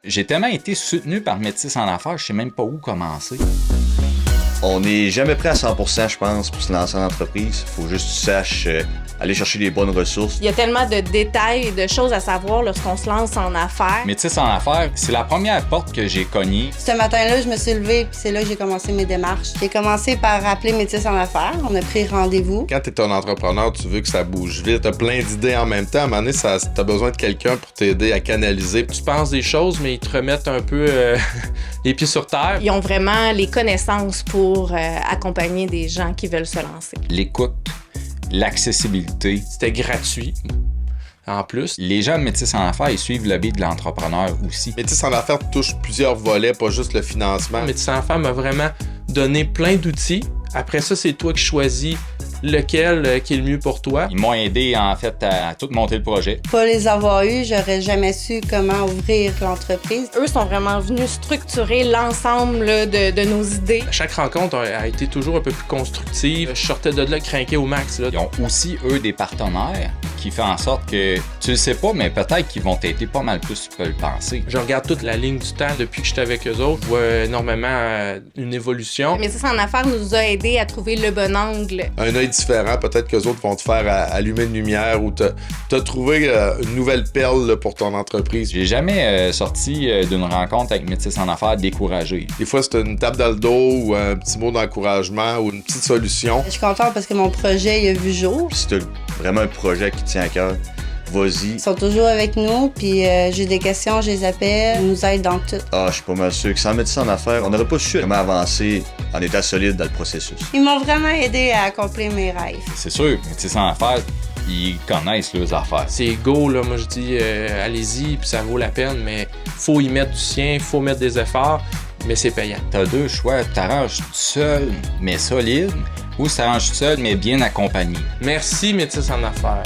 J'ai tellement été soutenu par Métis en affaires, je sais même pas où commencer. On n'est jamais prêt à 100%, je pense, pour se lancer en entreprise. Il faut juste que tu saches aller chercher les bonnes ressources. Il y a tellement de détails et de choses à savoir lorsqu'on se lance en affaires. Métis en affaires, c'est la première porte que j'ai cognée. Ce matin-là, je me suis levée puis c'est là que j'ai commencé mes démarches. J'ai commencé par appeler Métis en affaires. On a pris rendez-vous. Quand tu es un entrepreneur, tu veux que ça bouge vite. Tu as plein d'idées en même temps. À un moment donné, tu as besoin de quelqu'un pour t'aider à canaliser. Tu penses des choses, mais ils te remettent un peu les pieds sur terre. Ils ont vraiment les connaissances pour accompagner des gens qui veulent se lancer. L'écoute, l'accessibilité. C'était gratuit. En plus, Les gens de Métis en affaires, ils suivent le biais de l'entrepreneur aussi. Métis en affaires touche plusieurs volets, pas juste le financement. Métis en affaires m'a vraiment donné plein d'outils. Après ça, c'est toi qui choisis lequel qui est le mieux pour toi. Ils m'ont aidé en fait à tout monter le projet. Pas les avoir eus, j'aurais jamais su comment ouvrir l'entreprise. Eux sont vraiment venus structurer l'ensemble là, de nos idées. Chaque rencontre a été toujours un peu plus constructive. Je sortais de là craqué au max. Là. Ils ont aussi, eux, des partenaires qui font en sorte que, tu le sais pas, mais peut-être qu'ils vont t'aider pas mal plus que tu peux le penser. Je regarde toute la ligne du temps depuis que j'étais avec eux autres. Je vois énormément une évolution. Métis en affaires nous a aidés à trouver le bon angle. Un œil différent, peut-être qu'eux autres vont te faire allumer une lumière ou te trouver une nouvelle perle là, pour ton entreprise. J'ai jamais sorti d'une rencontre avec Métis en affaires découragé. Des fois, c'est une tape dans le dos ou un petit mot d'encouragement ou une petite solution. Je suis contente parce que mon projet il a vu jour. Si tu as vraiment un projet qui te tient à cœur, vas-y. Ils sont toujours avec nous, puis j'ai des questions, je les appelle, ils nous aident dans tout. Ah, je suis pas mal sûr que sans Métis en affaires, on n'aurait pas su comment avancer en état solide dans le processus. Ils m'ont vraiment aidé à accomplir mes rêves. C'est sûr, Métis en affaires, ils connaissent leurs affaires. C'est go, là, moi je dis allez-y, puis ça vaut la peine, mais faut y mettre du sien, faut mettre des efforts, mais c'est payant. T'as deux choix, t'arranges tout seul, mais solide, ou t'arranges tout seul, mais bien accompagné. Merci Métis en affaires.